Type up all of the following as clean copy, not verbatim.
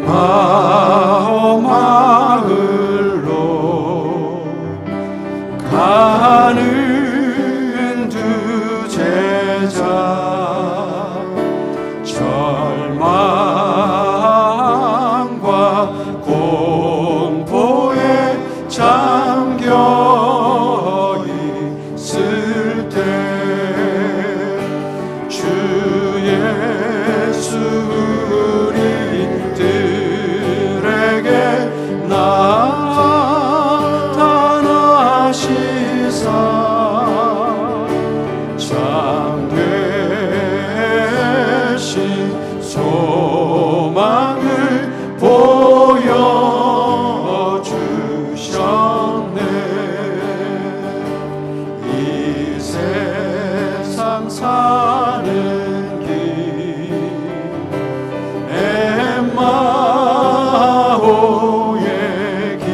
마을로 가는 두 제자 절망과 공포에 잠겨 있을 때 주 예수 우리들에게 나타나시사 참되신 소망을 보여주셨네. 이 세상 사는 길 엠마오의 길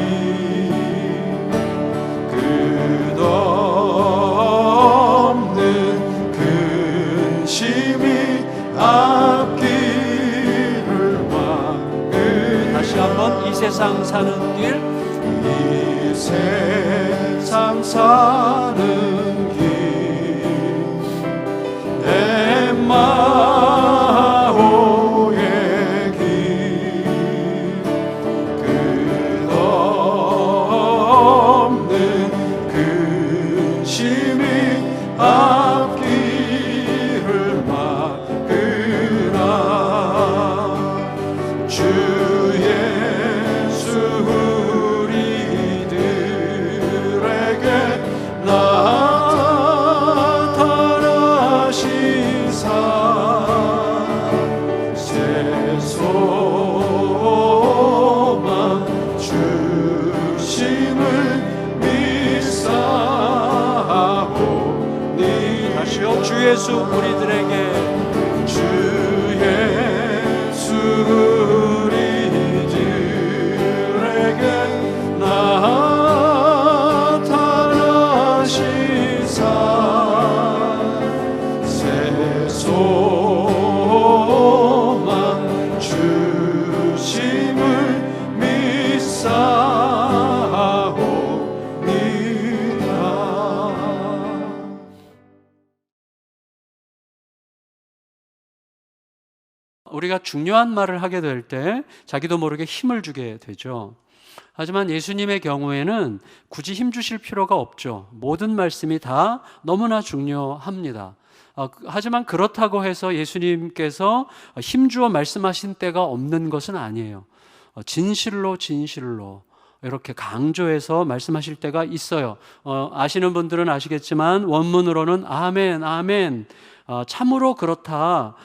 끝없는 근심이 앞길을 막을. 다시 한번 이 세상 사는 길, 이 세상 사는 길 엠마오의 길 끝없는 근심이 앞길을 막으라. 주 예수 우리들에게 나타나시사 새 소망 주심을 믿사오니. 다시요. 주 예수 우리들에게 주 예수 우리들에게 나타나시사 새 소망 주심을 믿사옵니다. 우리가 중요한 말을 하게 될 때 자기도 모르게 힘을 주게 되죠. 하지만 예수님의 경우에는 굳이 힘 주실 필요가 없죠. 모든 말씀이 다 너무나 중요합니다. 하지만 그렇다고 해서 예수님께서 힘주어 말씀하신 때가 없는 것은 아니에요. 진실로 이렇게 강조해서 말씀하실 때가 있어요. 아시는 분들은 아시겠지만 원문으로는 아멘, 아멘, 참으로 그렇다,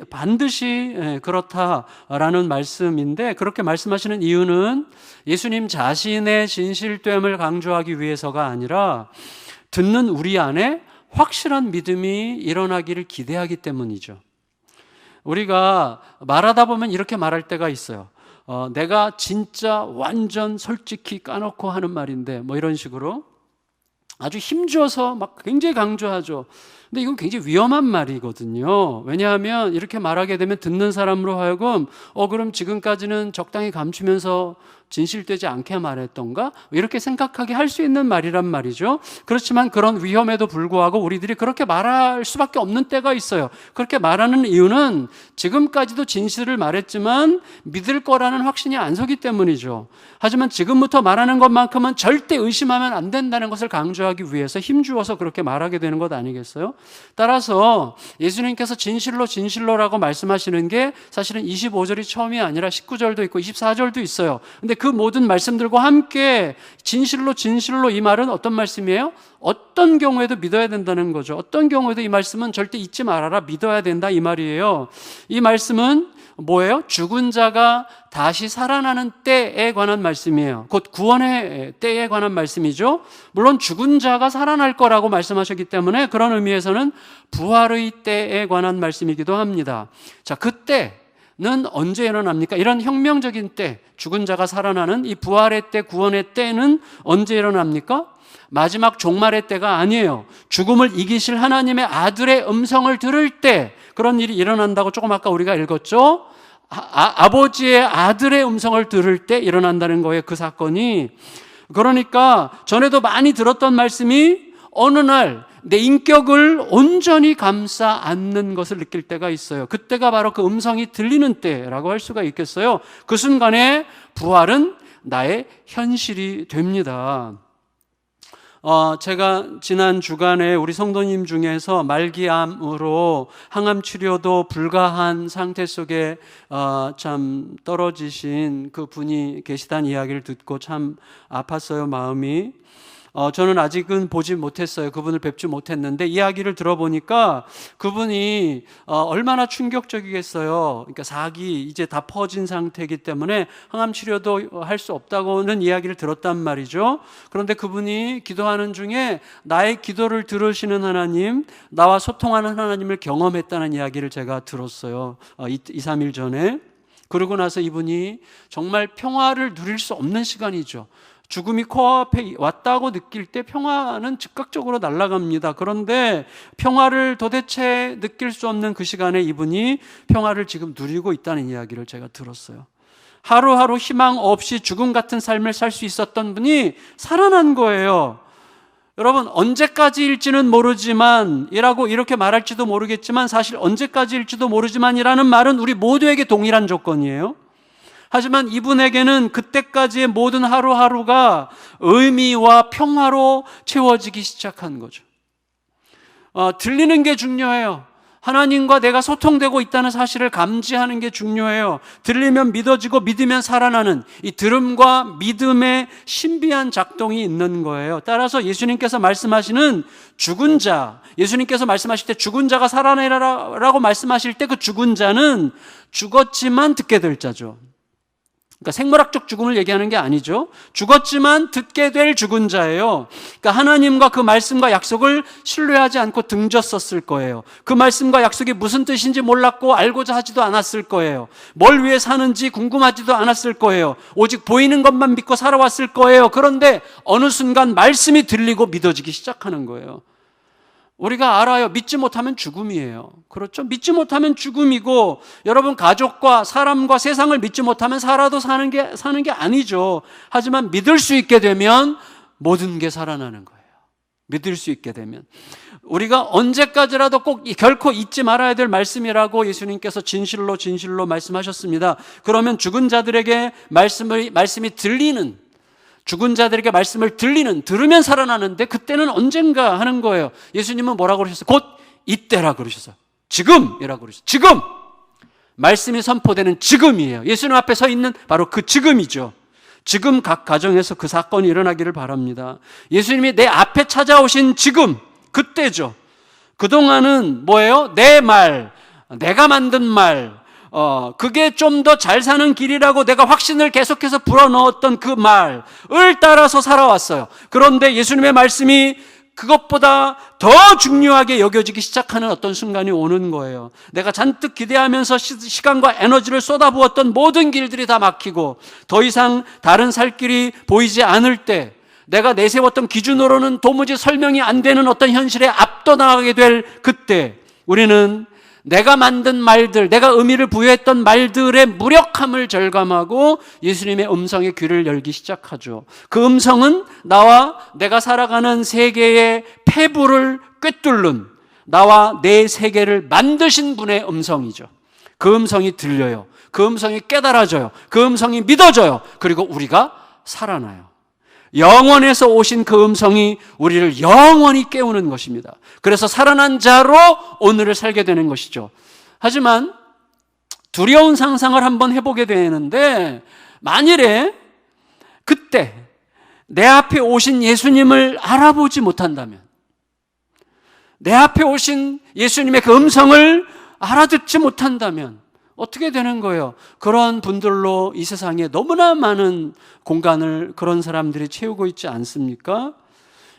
반드시 그렇다라는 말씀인데, 그렇게 말씀하시는 이유는 예수님 자신의 진실됨을 강조하기 위해서가 아니라 듣는 우리 안에 확실한 믿음이 일어나기를 기대하기 때문이죠. 우리가 말하다 보면 이렇게 말할 때가 있어요. 내가 진짜 완전 솔직히 까놓고 하는 말인데, 뭐 이런 식으로 아주 힘줘서 막 굉장히 강조하죠. 근데 이건 굉장히 위험한 말이거든요. 왜냐하면 이렇게 말하게 되면 듣는 사람으로 하여금 그럼 지금까지는 적당히 감추면서 진실되지 않게 말했던가? 이렇게 생각하게 할 수 있는 말이란 말이죠. 그렇지만 그런 위험에도 불구하고 우리들이 그렇게 말할 수밖에 없는 때가 있어요. 그렇게 말하는 이유는 지금까지도 진실을 말했지만 믿을 거라는 확신이 안 서기 때문이죠. 하지만 지금부터 말하는 것만큼은 절대 의심하면 안 된다는 것을 강조하기 위해서 힘주어서 그렇게 말하게 되는 것 아니겠어요? 따라서 예수님께서 진실로라고 말씀하시는 게 사실은 25절이 처음이 아니라 19절도 있고 24절도 있어요. 근데 그 모든 말씀들과 함께 진실로 이 말은 어떤 말씀이에요? 어떤 경우에도 믿어야 된다는 거죠. 어떤 경우에도 이 말씀은 절대 잊지 말아라, 믿어야 된다, 이 말이에요. 이 말씀은 뭐예요? 죽은 자가 다시 살아나는 때에 관한 말씀이에요. 곧 구원의 때에 관한 말씀이죠. 물론 죽은 자가 살아날 거라고 말씀하셨기 때문에 그런 의미에서는 부활의 때에 관한 말씀이기도 합니다. 자, 그때는 언제 일어납니까? 이런 혁명적인 때, 죽은 자가 살아나는 이 부활의 때, 구원의 때는 언제 일어납니까? 마지막 종말의 때가 아니에요. 죽음을 이기실 하나님의 아들의 음성을 들을 때 그런 일이 일어난다고 조금 아까 우리가 읽었죠. 아버지의 아들의 음성을 들을 때 일어난다는 거예요. 그 사건이. 그러니까 전에도 많이 들었던 말씀이 어느 날 내 인격을 온전히 감싸 안는 것을 느낄 때가 있어요. 그때가 바로 그 음성이 들리는 때라고 할 수가 있겠어요. 그 순간에 부활은 나의 현실이 됩니다. 제가 지난 주간에 우리 성도님 중에서 말기암으로 항암 치료도 불가한 상태 속에 참 떨어지신 그 분이 계시다는 이야기를 듣고 참 아팠어요, 마음이. 저는 아직은 보지 못했어요. 그분을 뵙지 못했는데 이야기를 들어보니까 그분이 얼마나 충격적이겠어요. 그러니까 사기 이제 다 퍼진 상태이기 때문에 항암 치료도 할 수 없다고는 이야기를 들었단 말이죠. 그런데 그분이 기도하는 중에 나의 기도를 들으시는 하나님, 나와 소통하는 하나님을 경험했다는 이야기를 제가 들었어요. 2, 3일 전에. 그러고 나서 이분이 정말 평화를 누릴 수 없는 시간이죠. 죽음이 코앞에 왔다고 느낄 때 평화는 즉각적으로 날아갑니다. 그런데 평화를 도대체 느낄 수 없는 그 시간에 이분이 평화를 지금 누리고 있다는 이야기를 제가 들었어요. 하루하루 희망 없이 죽음 같은 삶을 살 수 있었던 분이 살아난 거예요. 여러분, 언제까지일지는 모르지만 이라고 이렇게 말할지도 모르겠지만 사실 언제까지일지도 모르지만이라는 말은 우리 모두에게 동일한 조건이에요. 하지만 이분에게는 그때까지의 모든 하루하루가 의미와 평화로 채워지기 시작한 거죠. 들리는 게 중요해요. 하나님과 내가 소통되고 있다는 사실을 감지하는 게 중요해요. 들리면 믿어지고 믿으면 살아나는 이 들음과 믿음의 신비한 작동이 있는 거예요. 따라서 예수님께서 말씀하시는 죽은 자, 예수님께서 말씀하실 때 죽은 자가 살아내라라고 말씀하실 때 그 죽은 자는 죽었지만 듣게 될 자죠. 그러니까 생물학적 죽음을 얘기하는 게 아니죠. 죽었지만 듣게 될 죽은 자예요. 그러니까 하나님과 그 말씀과 약속을 신뢰하지 않고 등졌었을 거예요. 그 말씀과 약속이 무슨 뜻인지 몰랐고 알고자 하지도 않았을 거예요. 뭘 위해 사는지 궁금하지도 않았을 거예요. 오직 보이는 것만 믿고 살아왔을 거예요. 그런데 어느 순간 말씀이 들리고 믿어지기 시작하는 거예요. 우리가 알아요. 믿지 못하면 죽음이에요. 그렇죠? 믿지 못하면 죽음이고, 여러분 가족과 사람과 세상을 믿지 못하면 살아도 사는 게 아니죠. 하지만 믿을 수 있게 되면 모든 게 살아나는 거예요. 믿을 수 있게 되면. 우리가 언제까지라도 꼭 결코 잊지 말아야 될 말씀이라고 예수님께서 진실로 말씀하셨습니다. 그러면 죽은 자들에게 말씀이 들리는, 죽은 자들에게 말씀을 들으면 살아나는데 그때는 언젠가 하는 거예요. 예수님은 뭐라고 그러셨어요? 곧 이때라 그러셨어요. 지금이라고 그러셨어요. 지금! 말씀이 선포되는 지금이에요. 예수님 앞에 서 있는 바로 그 지금이죠. 지금 각 가정에서 그 사건이 일어나기를 바랍니다. 예수님이 내 앞에 찾아오신 지금, 그때죠. 그동안은 뭐예요? 내 말, 내가 만든 말, 그게 좀 더 잘 사는 길이라고 내가 확신을 계속해서 불어넣었던 그 말을 따라서 살아왔어요. 그런데 예수님의 말씀이 그것보다 더 중요하게 여겨지기 시작하는 어떤 순간이 오는 거예요. 내가 잔뜩 기대하면서 시간과 에너지를 쏟아부었던 모든 길들이 다 막히고 더 이상 다른 살 길이 보이지 않을 때, 내가 내세웠던 기준으로는 도무지 설명이 안 되는 어떤 현실에 압도당하게 될 그때, 우리는 내가 만든 말들, 내가 의미를 부여했던 말들의 무력함을 절감하고 예수님의 음성에 귀를 열기 시작하죠. 그 음성은 나와 내가 살아가는 세계의 폐부를 꿰뚫는, 나와 내 세계를 만드신 분의 음성이죠. 그 음성이 들려요. 그 음성이 깨달아져요. 그 음성이 믿어져요. 그리고 우리가 살아나요. 영원에서 오신 그 음성이 우리를 영원히 깨우는 것입니다. 그래서 살아난 자로 오늘을 살게 되는 것이죠. 하지만 두려운 상상을 한번 해보게 되는데, 만일에 그때 내 앞에 오신 예수님을 알아보지 못한다면, 내 앞에 오신 예수님의 그 음성을 알아듣지 못한다면 어떻게 되는 거예요? 그런 분들로 이 세상에 너무나 많은 공간을 그런 사람들이 채우고 있지 않습니까?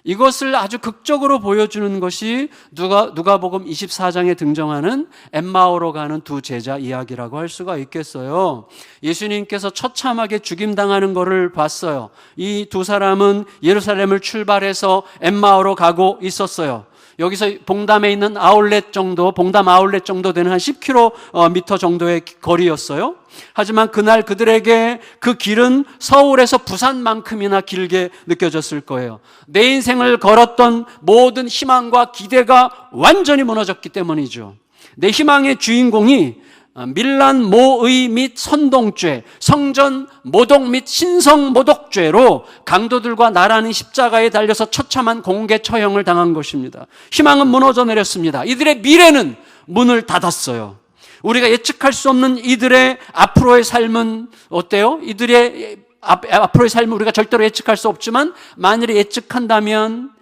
이것을 아주 극적으로 보여주는 것이 누가복음 24장에 등장하는 엠마오로 가는 두 제자 이야기라고 할 수가 있겠어요. 예수님께서 처참하게 죽임당하는 것을 봤어요. 이 두 사람은 예루살렘을 출발해서 엠마오로 가고 있었어요. 여기서 봉담에 있는 아울렛 정도, 봉담 아울렛 정도 되는 한 10km 정도의 거리였어요. 하지만 그날 그들에게 그 길은 서울에서 부산만큼이나 길게 느껴졌을 거예요. 내 인생을 걸었던 모든 희망과 기대가 완전히 무너졌기 때문이죠. 내 희망의 주인공이 밀란 모의 및 선동죄, 성전 모독 및 신성 모독죄로 강도들과 나란히 십자가에 달려서 처참한 공개 처형을 당한 것입니다. 희망은 무너져 내렸습니다. 이들의 미래는 문을 닫았어요. 우리가 예측할 수 없는 이들의 앞으로의 삶은 어때요? 이들의 앞으로의 삶은 우리가 절대로 예측할 수 없지만 만일에 예측한다면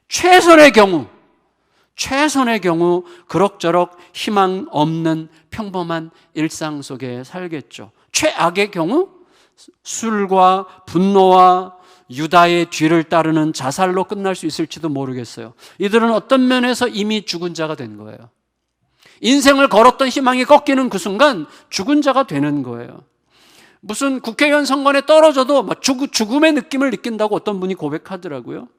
최선의 경우 그럭저럭 희망 없는 평범한 일상 속에 살겠죠. 최악의 경우 술과 분노와 유다의 뒤를 따르는 자살로 끝날 수 있을지도 모르겠어요. 이들은 어떤 면에서 이미 죽은 자가 된 거예요. 인생을 걸었던 희망이 꺾이는 그 순간 죽은 자가 되는 거예요. 무슨 국회의원 선거에 떨어져도 죽음의 느낌을 느낀다고 어떤 분이 고백하더라고요.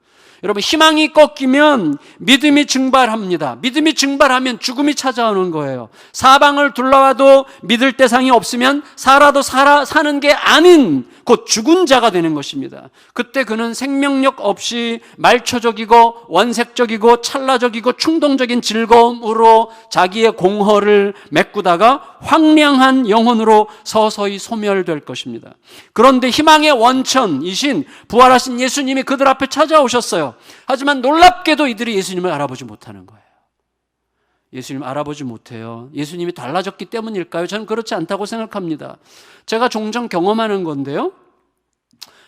여러분, 희망이 꺾이면 믿음이 증발합니다. 믿음이 증발하면 죽음이 찾아오는 거예요. 사방을 둘러와도 믿을 대상이 없으면 살아도 사는 게 아닌 곧 죽은 자가 되는 것입니다. 그때 그는 생명력 없이 말초적이고 원색적이고 찰나적이고 충동적인 즐거움으로 자기의 공허를 메꾸다가 황량한 영혼으로 서서히 소멸될 것입니다. 그런데 희망의 원천이신 부활하신 예수님이 그들 앞에 찾아오셨어요. 하지만 놀랍게도 이들이 예수님을 알아보지 못하는 거예요. 예수님 알아보지 못해요. 예수님이 달라졌기 때문일까요? 저는 그렇지 않다고 생각합니다. 제가 종종 경험하는 건데요.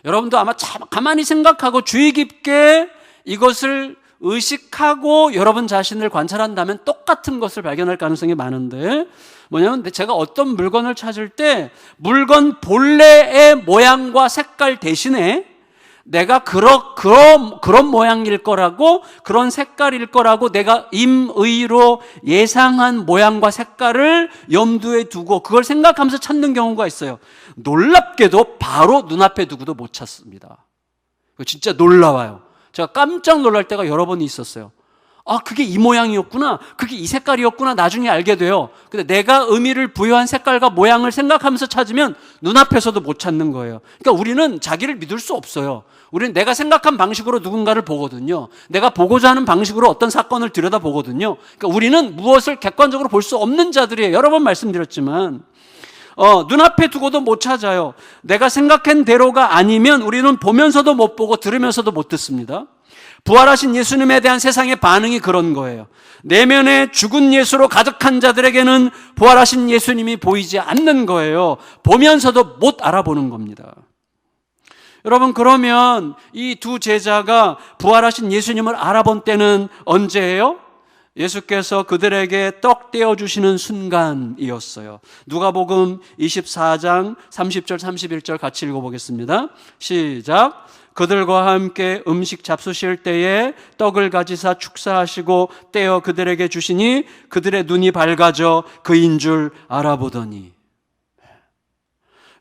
여러분도 아마 가만히 생각하고 주의 깊게 이것을 의식하고 여러분 자신을 관찰한다면 똑같은 것을 발견할 가능성이 많은데, 뭐냐면 제가 어떤 물건을 찾을 때 물건 본래의 모양과 색깔 대신에 내가 그런 모양일 거라고, 그런 색깔일 거라고 내가 임의로 예상한 모양과 색깔을 염두에 두고 그걸 생각하면서 찾는 경우가 있어요. 놀랍게도 바로 눈앞에 두고도 못 찾습니다. 진짜 놀라워요. 제가 깜짝 놀랄 때가 여러 번 있었어요. 아, 그게 이 모양이었구나, 그게 이 색깔이었구나, 나중에 알게 돼요. 근데 내가 의미를 부여한 색깔과 모양을 생각하면서 찾으면 눈앞에서도 못 찾는 거예요. 그러니까 우리는 자기를 믿을 수 없어요. 우리는 내가 생각한 방식으로 누군가를 보거든요. 내가 보고자 하는 방식으로 어떤 사건을 들여다보거든요. 그러니까 우리는 무엇을 객관적으로 볼 수 없는 자들이에요. 여러 번 말씀드렸지만 눈앞에 두고도 못 찾아요. 내가 생각한 대로가 아니면 우리는 보면서도 못 보고 들으면서도 못 듣습니다. 부활하신 예수님에 대한 세상의 반응이 그런 거예요. 내면에 죽은 예수로 가득한 자들에게는 부활하신 예수님이 보이지 않는 거예요. 보면서도 못 알아보는 겁니다. 여러분, 그러면 이 두 제자가 부활하신 예수님을 알아본 때는 언제예요? 예수께서 그들에게 떡 떼어주시는 순간이었어요. 누가복음 24장 30절 31절 같이 읽어보겠습니다. 시작. 그들과 함께 음식 잡수실 때에 떡을 가지사 축사하시고 떼어 그들에게 주시니 그들의 눈이 밝아져 그인 줄 알아보더니.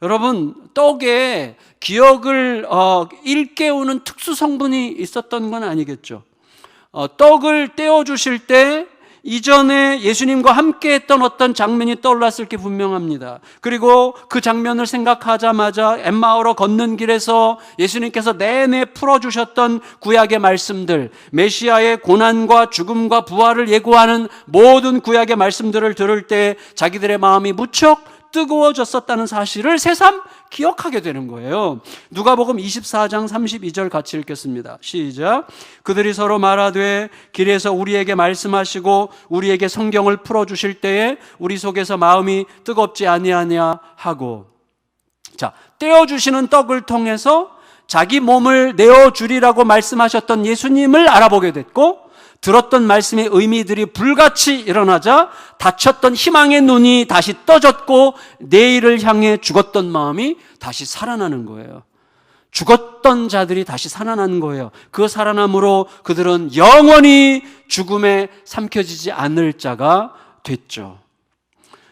여러분, 떡에 기억을 일깨우는 특수 성분이 있었던 건 아니겠죠. 떡을 떼어주실 때 이전에 예수님과 함께 했던 어떤 장면이 떠올랐을 게 분명합니다. 그리고 그 장면을 생각하자마자 엠마오로 걷는 길에서 예수님께서 내내 풀어주셨던 구약의 말씀들, 메시아의 고난과 죽음과 부활을 예고하는 모든 구약의 말씀들을 들을 때 자기들의 마음이 무척 뜨거워졌었다는 사실을 새삼 기억하게 되는 거예요. 누가복음 24장 32절 같이 읽겠습니다. 시작. 그들이 서로 말하되 길에서 우리에게 말씀하시고 우리에게 성경을 풀어주실 때에 우리 속에서 마음이 뜨겁지 아니하냐 하고. 자, 떼어주시는 떡을 통해서 자기 몸을 내어주리라고 말씀하셨던 예수님을 알아보게 됐고, 들었던 말씀의 의미들이 불같이 일어나자 닫혔던 희망의 눈이 다시 떠졌고 내일을 향해 죽었던 마음이 다시 살아나는 거예요. 죽었던 자들이 다시 살아나는 거예요. 그 살아남으로 그들은 영원히 죽음에 삼켜지지 않을 자가 됐죠.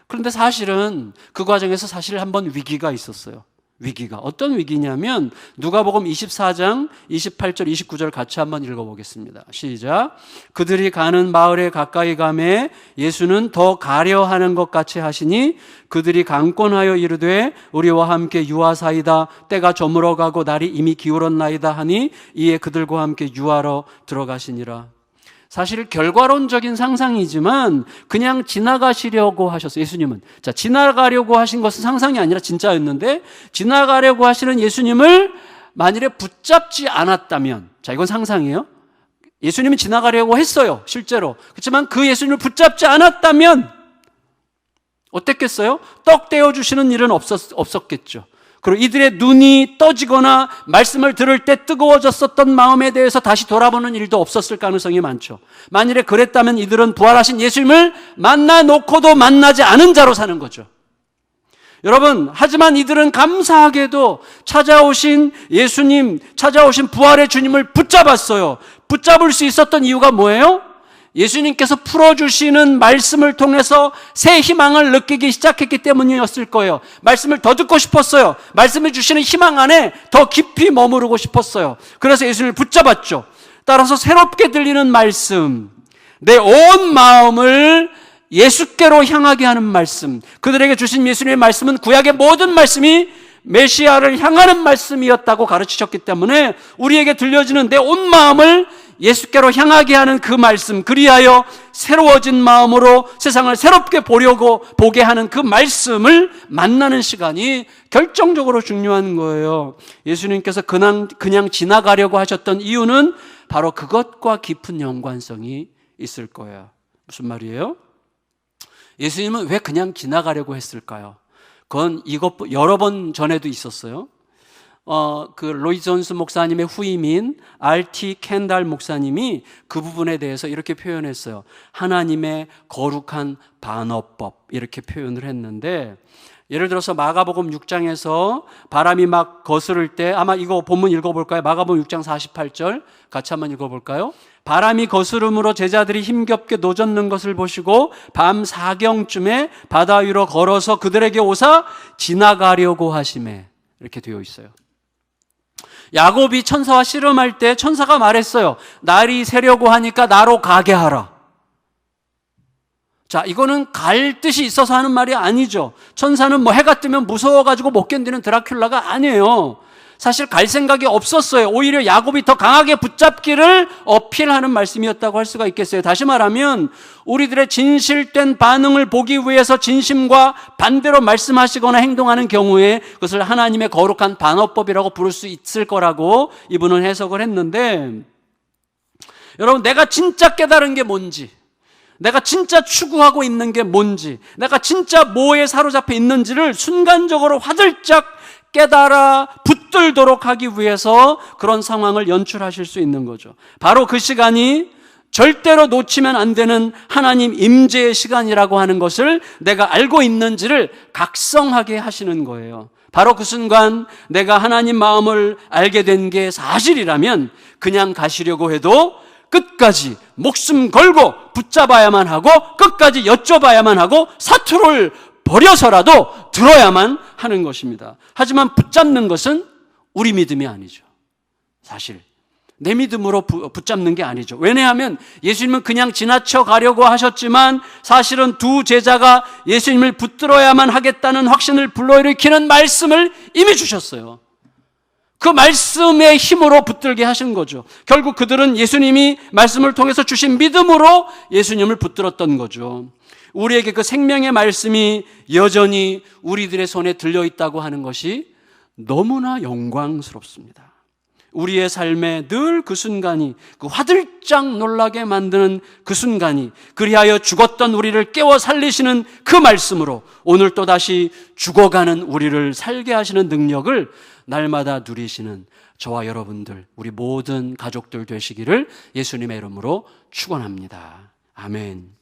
그런데 사실은 그 과정에서 사실 한번 위기가 있었어요. 위기가. 어떤 위기냐면 누가복음 24장 28절 29절 같이 한번 읽어보겠습니다. 시작. 그들이 가는 마을에 가까이 가매 예수는 더 가려 하는 것 같이 하시니 그들이 강권하여 이르되 우리와 함께 유하사이다. 때가 저물어가고 날이 이미 기울었나이다 하니 이에 그들과 함께 유하러 들어가시니라. 사실 결과론적인 상상이지만 그냥 지나가시려고 하셨어요. 예수님은. 자, 지나가려고 하신 것은 상상이 아니라 진짜였는데 지나가려고 하시는 예수님을 만일에 붙잡지 않았다면, 자, 이건 상상이에요. 예수님은 지나가려고 했어요. 실제로. 그렇지만 그 예수님을 붙잡지 않았다면 어땠겠어요? 떡 떼어주시는 일은 없었겠죠. 그리고 이들의 눈이 떠지거나 말씀을 들을 때 뜨거워졌었던 마음에 대해서 다시 돌아보는 일도 없었을 가능성이 많죠. 만일에 그랬다면 이들은 부활하신 예수님을 만나 놓고도 만나지 않은 자로 사는 거죠. 여러분, 하지만 이들은 감사하게도 찾아오신 예수님, 찾아오신 부활의 주님을 붙잡았어요. 붙잡을 수 있었던 이유가 뭐예요? 예수님께서 풀어주시는 말씀을 통해서 새 희망을 느끼기 시작했기 때문이었을 거예요. 말씀을 더 듣고 싶었어요. 말씀해 주시는 희망 안에 더 깊이 머무르고 싶었어요. 그래서 예수님을 붙잡았죠. 따라서 새롭게 들리는 말씀, 내 온 마음을 예수께로 향하게 하는 말씀, 그들에게 주신 예수님의 말씀은 구약의 모든 말씀이 메시아를 향하는 말씀이었다고 가르치셨기 때문에 우리에게 들려지는 내 온 마음을 예수께로 향하게 하는 그 말씀, 그리하여 새로워진 마음으로 세상을 새롭게 보게 하는 그 말씀을 만나는 시간이 결정적으로 중요한 거예요. 예수님께서 그냥 지나가려고 하셨던 이유는 바로 그것과 깊은 연관성이 있을 거예요. 무슨 말이에요? 예수님은 왜 그냥 지나가려고 했을까요? 그건 여러 번 전에도 있었어요. 그 로이 존스 목사님의 후임인 R.T. 켄달 목사님이 그 부분에 대해서 이렇게 표현했어요. 하나님의 거룩한 반어법, 이렇게 표현을 했는데, 예를 들어서 마가복음 6장에서 바람이 막 거스를 때, 아마 이거 본문 읽어볼까요? 마가복음 6장 48절 같이 한번 읽어볼까요? 바람이 거스름으로 제자들이 힘겹게 노젓는 것을 보시고 밤 4경쯤에 바다 위로 걸어서 그들에게 오사 지나가려고 하시매, 이렇게 되어 있어요. 야곱이 천사와 씨름할 때 천사가 말했어요. 날이 새려고 하니까 나로 가게 하라. 자, 이거는 갈 뜻이 있어서 하는 말이 아니죠. 천사는 뭐 해가 뜨면 무서워가지고 못 견디는 드라큘라가 아니에요. 사실 갈 생각이 없었어요. 오히려 야곱이 더 강하게 붙잡기를 어필하는 말씀이었다고 할 수가 있겠어요. 다시 말하면 우리들의 진실된 반응을 보기 위해서 진심과 반대로 말씀하시거나 행동하는 경우에 그것을 하나님의 거룩한 반어법이라고 부를 수 있을 거라고 이분은 해석을 했는데, 여러분, 내가 진짜 깨달은 게 뭔지, 내가 진짜 추구하고 있는 게 뭔지, 내가 진짜 뭐에 사로잡혀 있는지를 순간적으로 화들짝 깨달아 붙들도록 하기 위해서 그런 상황을 연출하실 수 있는 거죠. 바로 그 시간이 절대로 놓치면 안 되는 하나님 임재의 시간이라고 하는 것을 내가 알고 있는지를 각성하게 하시는 거예요. 바로 그 순간 내가 하나님 마음을 알게 된 게 사실이라면 그냥 가시려고 해도 끝까지 목숨 걸고 붙잡아야만 하고 끝까지 여쭤봐야만 하고 사투를 버려서라도 들어야만 하는 것입니다. 하지만 붙잡는 것은 우리 믿음이 아니죠. 사실 내 믿음으로 붙잡는 게 아니죠. 왜냐하면 예수님은 그냥 지나쳐 가려고 하셨지만 사실은 두 제자가 예수님을 붙들어야만 하겠다는 확신을 불러일으키는 말씀을 이미 주셨어요. 그 말씀의 힘으로 붙들게 하신 거죠. 결국 그들은 예수님이 말씀을 통해서 주신 믿음으로 예수님을 붙들었던 거죠. 우리에게 그 생명의 말씀이 여전히 우리들의 손에 들려있다고 하는 것이 너무나 영광스럽습니다. 우리의 삶에 늘 그 순간이, 그 화들짝 놀라게 만드는 그 순간이, 그리하여 죽었던 우리를 깨워 살리시는 그 말씀으로 오늘 또다시 죽어가는 우리를 살게 하시는 능력을 날마다 누리시는 저와 여러분들, 우리 모든 가족들 되시기를 예수님의 이름으로 축원합니다. 아멘.